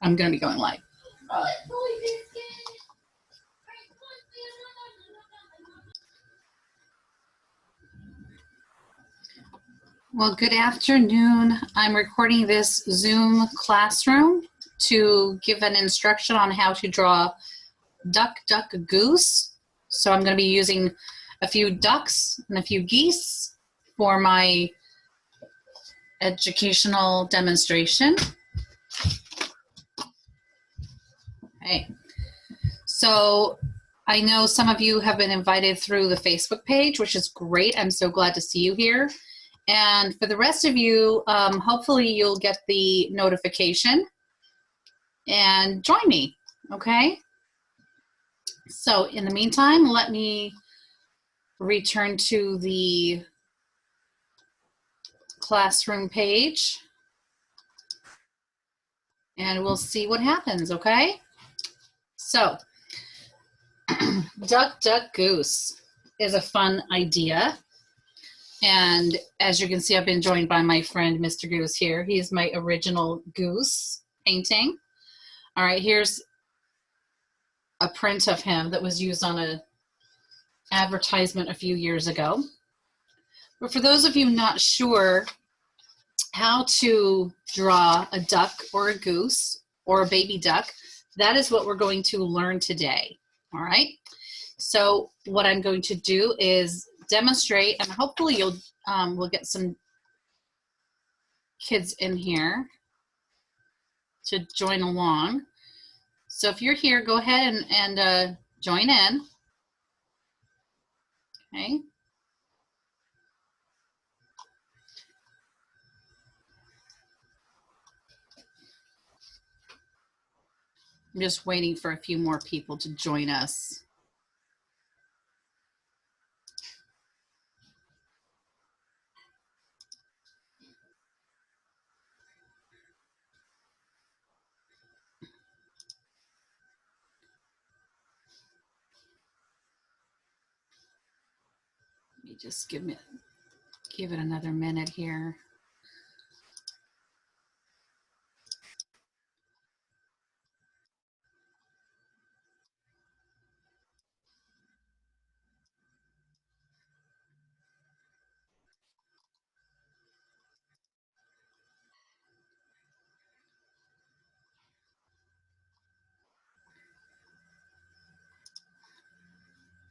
I'm going to be going live. Well, good afternoon. I'm recording this Zoom classroom to give an instruction on how to draw duck, duck, goose. So I'm going to be using a few ducks and a few geese for my educational demonstration. Okay. So I know some of you have been invited through the Facebook page, which is great. I'm so glad to see you here. And for the rest of you, hopefully you'll get the notification and join me, okay? So in the meantime, let me return to the classroom page and we'll see what happens, okay? So, duck, duck, goose is a fun idea. And as you can see, I've been joined by my friend, Mr. Goose here. He's my original goose painting. All right, here's a print of him that was used on an advertisement a few years ago. But for those of you not sure how to draw a duck or a goose or a baby duck, that is what we're going to learn today. All right, so what I'm going to do is demonstrate, and hopefully you'll we'll get some kids in here to join along. So if you're here, go ahead and join in. Okay. I'm just waiting for a few more people to join us. Let me just give it another minute here.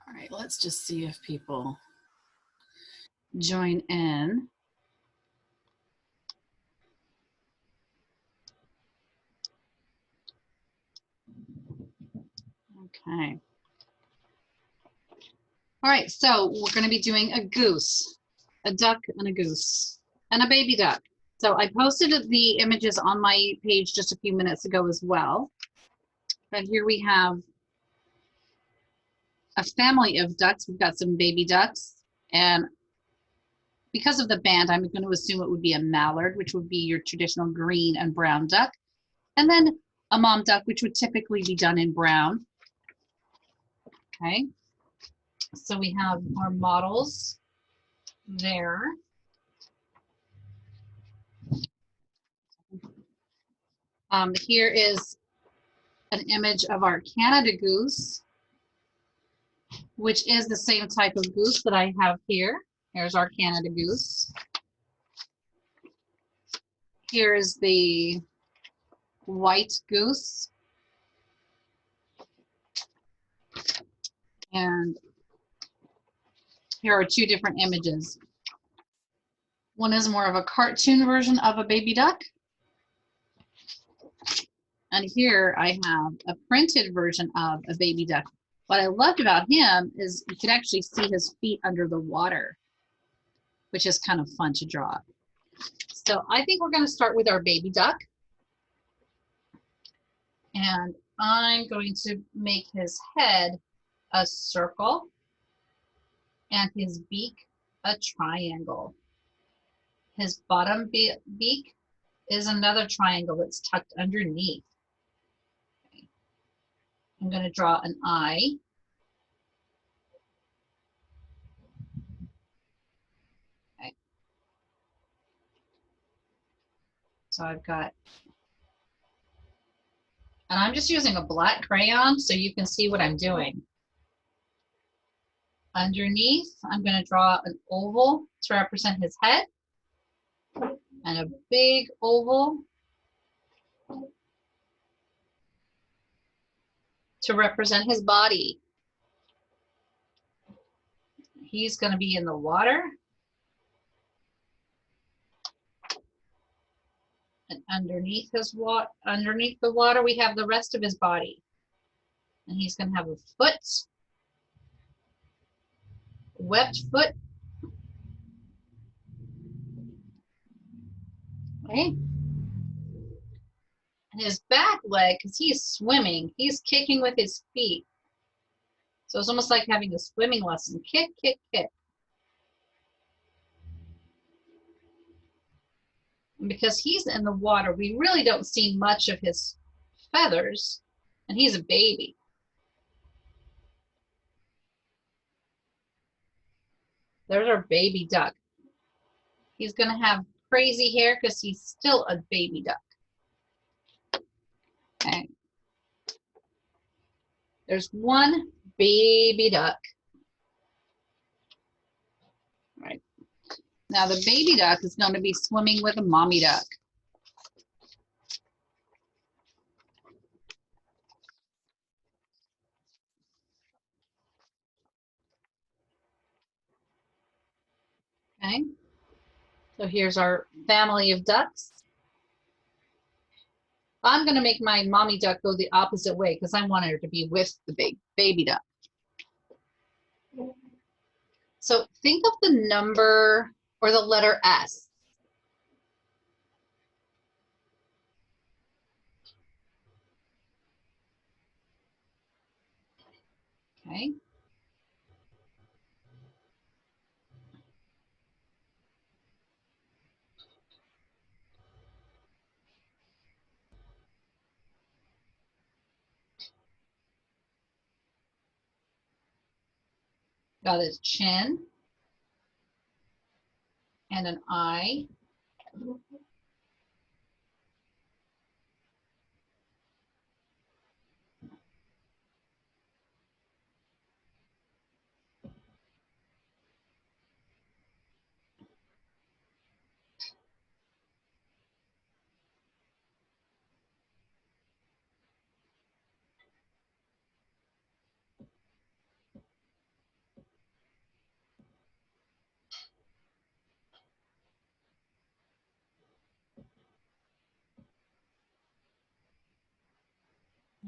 All right, let's just see if people join in. Okay. All right, so we're going to be doing a goose, a duck and a goose, and a baby duck. So I posted the images on my page just a few minutes ago as well. But here we have a family of ducks. We've got some baby ducks, and because of the band, I'm going to assume it would be a mallard, which would be your traditional green and brown duck, and then a mom duck, which would typically be done in brown. Okay, so we have our models there. Here is an image of our Canada goose, which is the same type of goose that I have here. Here's our Canada goose. Here is the white goose. And here are two different images. One is more of a cartoon version of a baby duck. And here I have a printed version of a baby duck. What I loved about him is you could actually see his feet under the water, which is kind of fun to draw. So I think we're going to start with our baby duck. And I'm going to make his head a circle and his beak a triangle. His bottom beak is another triangle that's tucked underneath. Okay. I'm going to draw an eye. Okay. So I've got, and I'm just using a black crayon so you can see what I'm doing. Underneath, I'm going to draw an oval to represent his head and a big oval to represent his body. He's going to be in the water. And underneath underneath the water, we have the rest of his body. And he's going to have a foot, webbed foot. Okay. And his back leg, because he's swimming, he's kicking with his feet. So it's almost like having a swimming lesson. Kick, kick, kick. And because he's in the water, we really don't see much of his feathers, and he's a baby. There's our baby duck. He's going to have crazy hair because he's still a baby duck. Okay. There's one baby duck. All right. Now the baby duck is going to be swimming with a mommy duck. Okay. So here's our family of ducks. I'm going to make my mommy duck go the opposite way because I want her to be with the big baby duck. So think of the number or the letter S. Okay. Got his chin and an eye.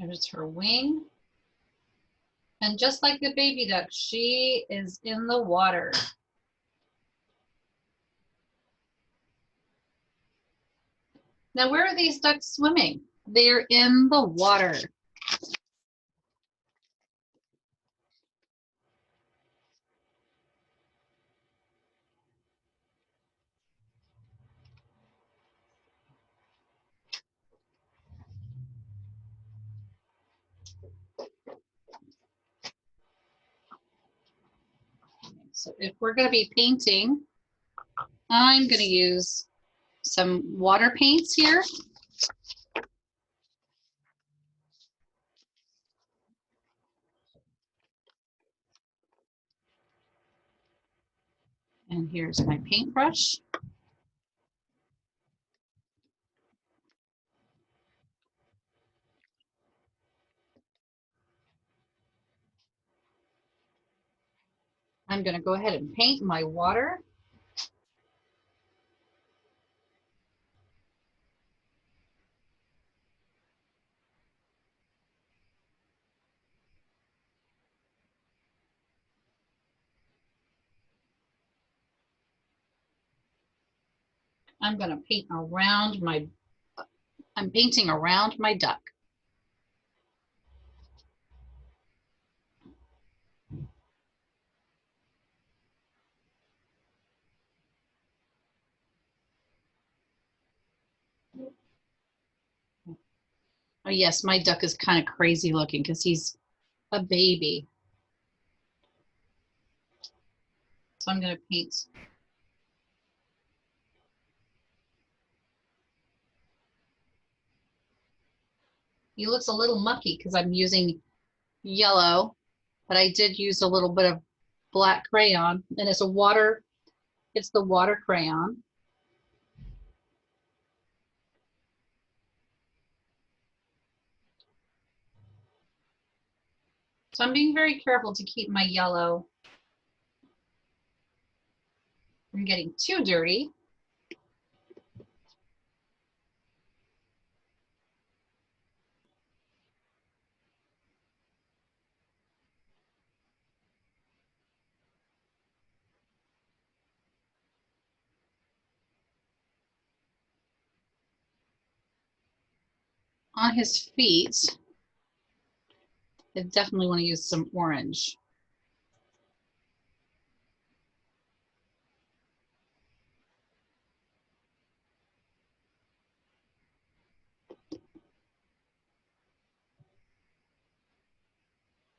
There's her wing. And just like the baby duck, she is in the water. Now, where are these ducks swimming? They're in the water. So if we're going to be painting, I'm going to use some water paints here. And here's my paintbrush. I'm going to go ahead and paint my water. I'm going to paint around my, I'm painting around my duck. Oh yes, my duck is kind of crazy looking because he's a baby. So I'm going to paint. He looks a little mucky because I'm using yellow, but I did use a little bit of black crayon, and it's the water crayon. So I'm being very careful to keep my yellow from getting too dirty. On his feet, I definitely want to use some orange.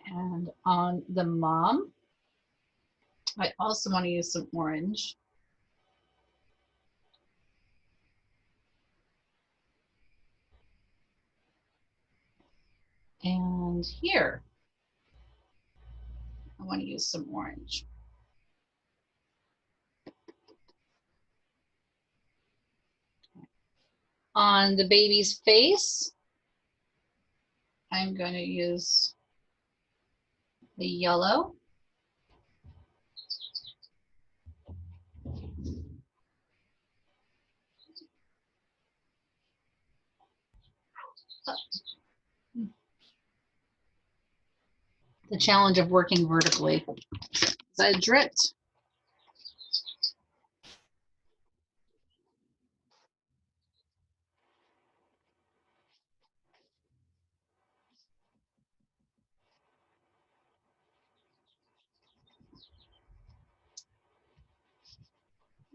And on the mom, I also want to use some orange. And here, I want to use some orange. On the baby's face, I'm going to use the yellow. The challenge of working vertically. I dripped.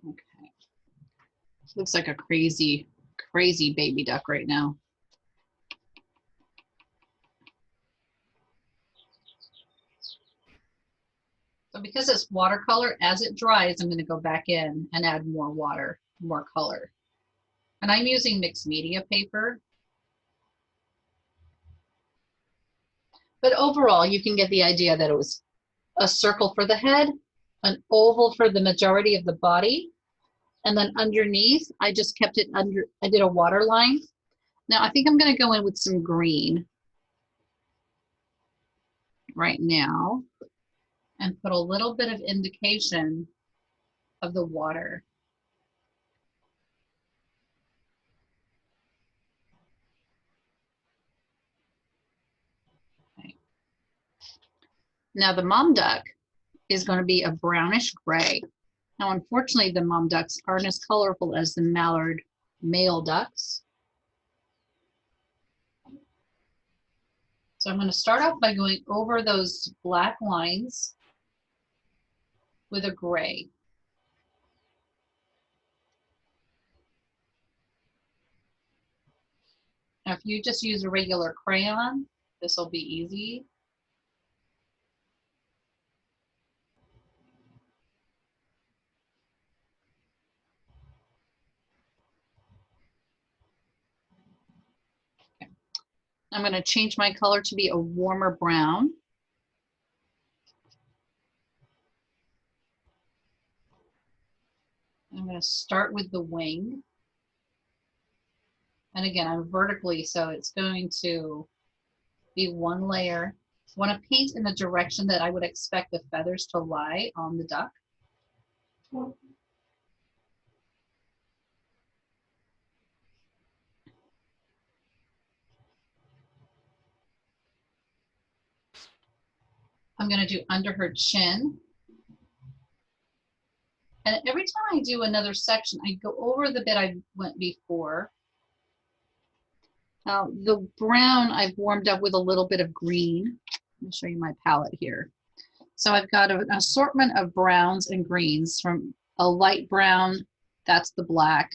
Okay. Looks like a crazy, crazy baby duck right now. So because it's watercolor, as it dries, I'm going to go back in and add more water, more color. And I'm using mixed media paper. But overall, you can get the idea that it was a circle for the head, an oval for the majority of the body, and then underneath, I just kept it under, I did a water line. Now I think I'm going to go in with some green right now and put a little bit of indication of the water. Okay. Now the mom duck is going to be a brownish gray. Now, unfortunately, the mom ducks aren't as colorful as the mallard male ducks. So I'm going to start off by going over those black lines with a gray. Now, if you just use a regular crayon, this will be easy. Okay. I'm going to change my color to be a warmer brown. I'm going to start with the wing. And again, I'm vertically, so it's going to be one layer. I want to paint in the direction that I would expect the feathers to lie on the duck. I'm going to do under her chin. And every time I do another section, I go over the bit I went before. Now, the brown I've warmed up with a little bit of green. Let me show you my palette here. So I've got an assortment of browns and greens, from a light brown, that's the black.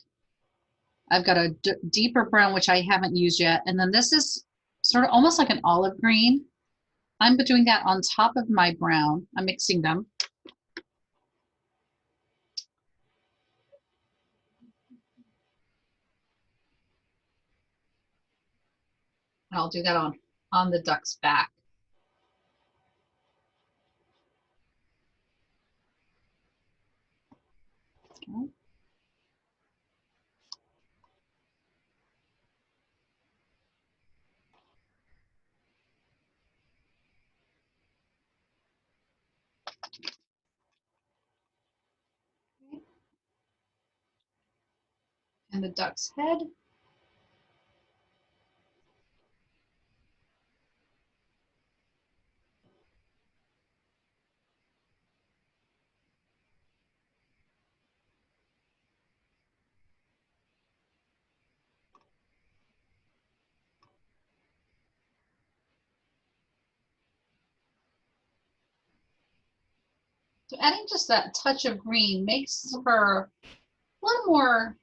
I've got a deeper brown, which I haven't used yet. And then this is sort of almost like an olive green. I'm doing that on top of my brown. I'm mixing them. I'll do that on the duck's back. Okay. And the duck's head. So adding just that touch of green makes her a little more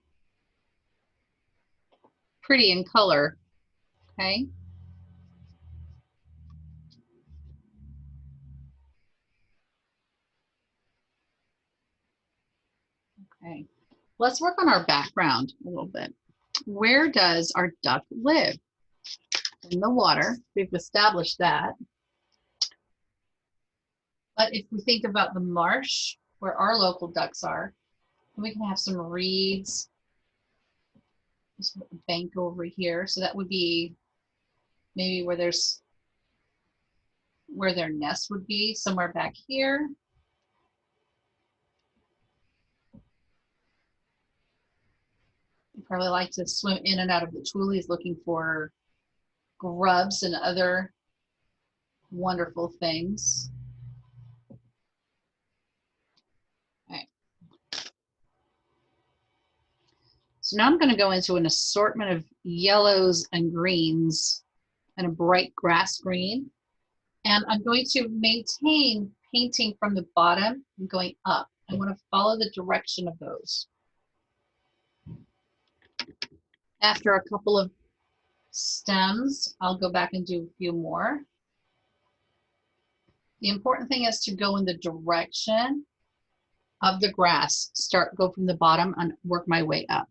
pretty in color. Okay. Okay. Let's work on our background a little bit. Where does our duck live? In the water. We've established that. But if we think about the marsh where our local ducks are, we can have some reeds, just a bank over here. So that would be maybe where their nest would be, somewhere back here. They probably like to swim in and out of the tulies looking for grubs and other wonderful things. Okay. So now I'm going to go into an assortment of yellows and greens and a bright grass green. And I'm going to maintain painting from the bottom and going up. I want to follow the direction of those. After a couple of stems, I'll go back and do a few more. The important thing is to go in the direction of the grass. Go from the bottom and work my way up.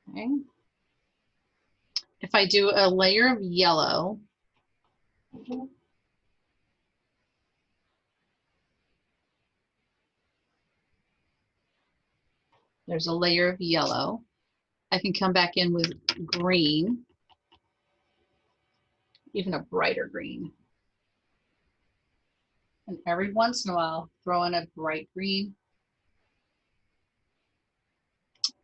Okay. If I do a layer of yellow, there's a layer of yellow. I can come back in with green, even a brighter green. And every once in a while, throw in a bright green.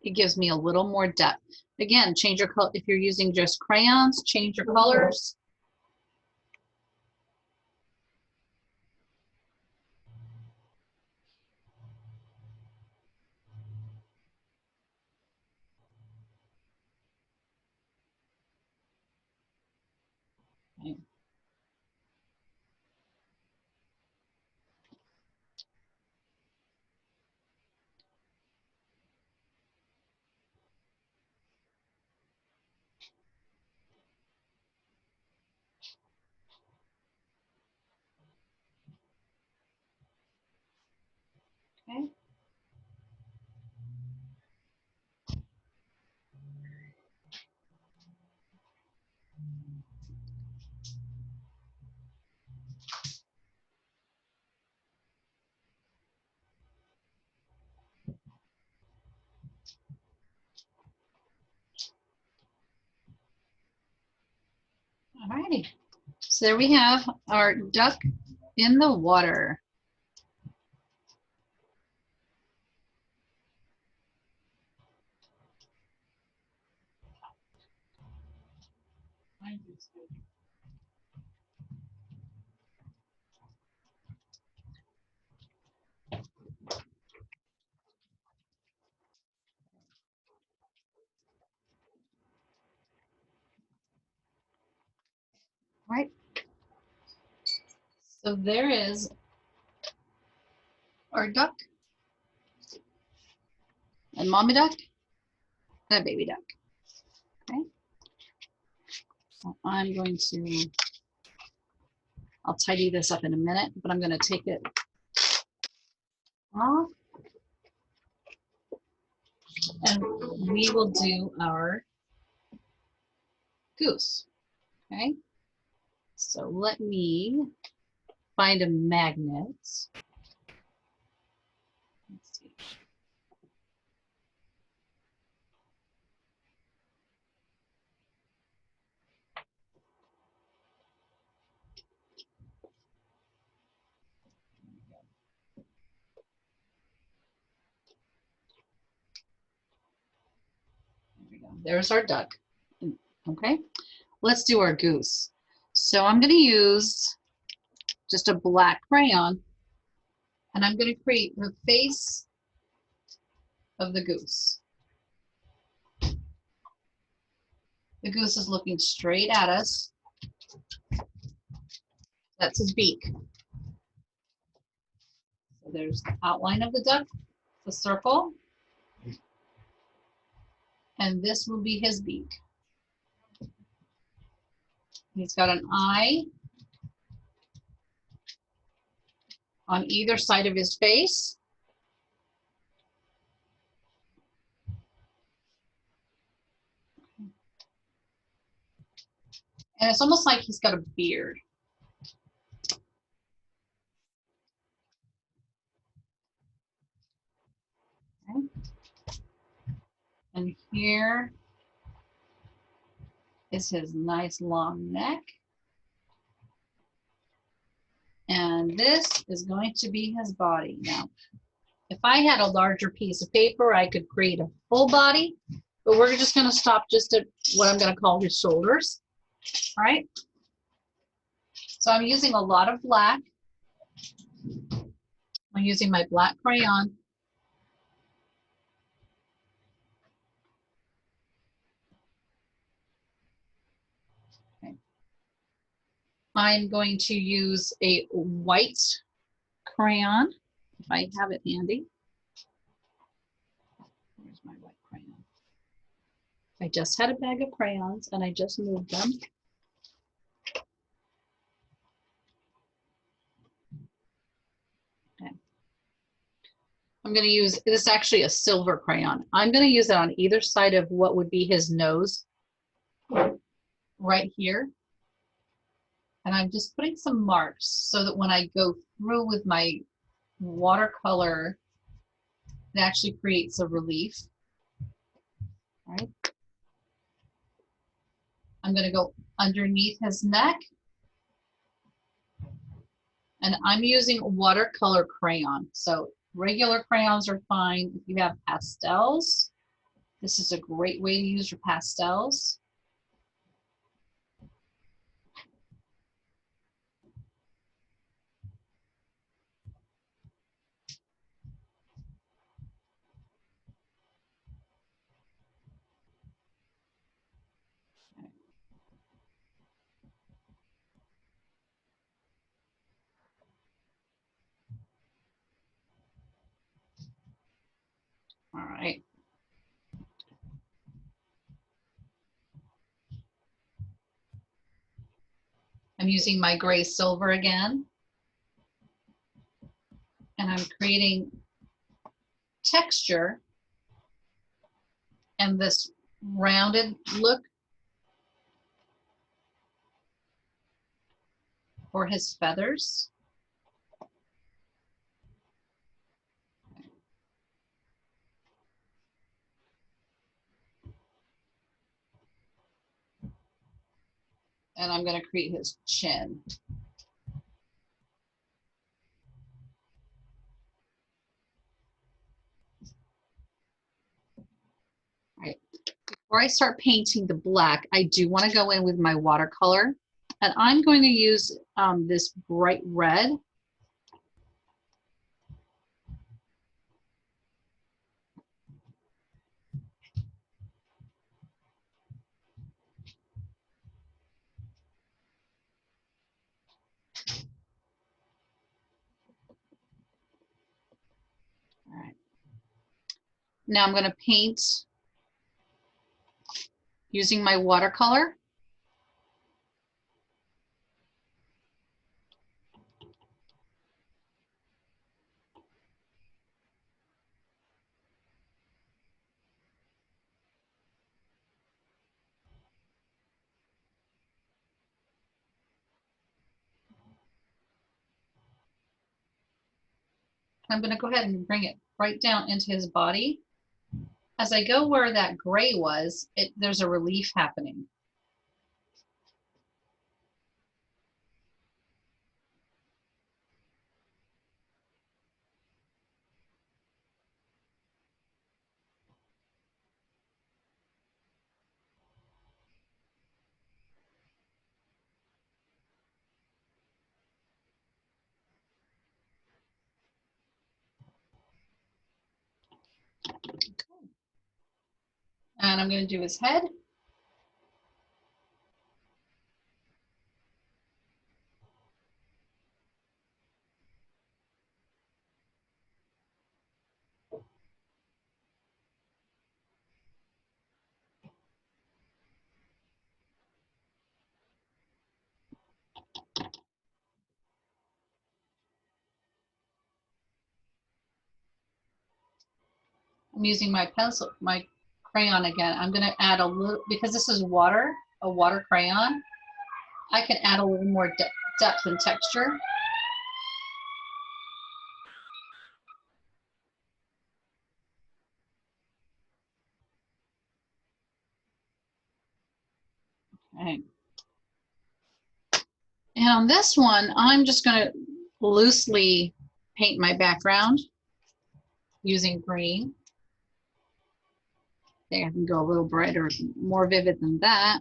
It gives me a little more depth. Again, change your color. If you're using just crayons, change your colors. Okay. Okay. All righty. So there we have our duck in the water. All right. So there is our duck, and mommy duck, and a baby duck. Okay. So I'm going to, I'll tidy this up in a minute, but I'm going to take it off, and we will do our goose. Okay. So let me find a magnet. Let's see. There we go. There's our duck. Okay. Let's do our goose. So I'm going to use just a black crayon, and I'm going to create the face of the goose. The goose is looking straight at us. That's his beak. So there's the outline of the duck, the circle, and this will be his beak. He's got an eye on either side of his face. And it's almost like he's got a beard. Okay. And here is his nice long neck. And this is going to be his body. Now, if I had a larger piece of paper, I could create a full body, but we're just going to stop just at what I'm going to call his shoulders. All right. So I'm using a lot of black. I'm using my black crayon. Okay. I'm going to use a white crayon, if I have it handy. Where's my white crayon? I just had a bag of crayons and I just moved them. Okay. I'm going to use, this is actually a silver crayon. I'm going to use it on either side of what would be his nose, right here. And I'm just putting some marks so that when I go through with my watercolor, it actually creates a relief. All right. I'm going to go underneath his neck. And I'm using watercolor crayon. So regular crayons are fine. If you have pastels, this is a great way to use your pastels. All right. I'm using my gray silver again. And I'm creating texture and this rounded look for his feathers. And I'm going to create his chin. All right. Before I start painting the black, I do want to go in with my watercolor. And I'm going to use this bright red. Now I'm going to paint using my watercolor. I'm going to go ahead and bring it right down into his body. As I go where that gray was, there's a relief happening. And I'm going to do his head. I'm using my pencil, my crayon again. I'm going to add a little, because this is water, a water crayon, I can add a little more depth and texture. Okay. And on this one, I'm just going to loosely paint my background using green. I think I can go a little brighter, more vivid than that.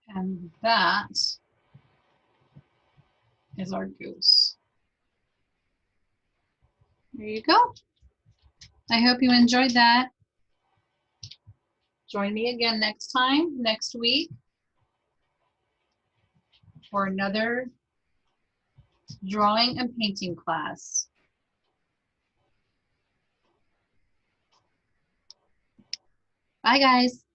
And that is our goose. There you go. I hope you enjoyed that. Join me again next time, next week, for another drawing and painting class. Bye, guys.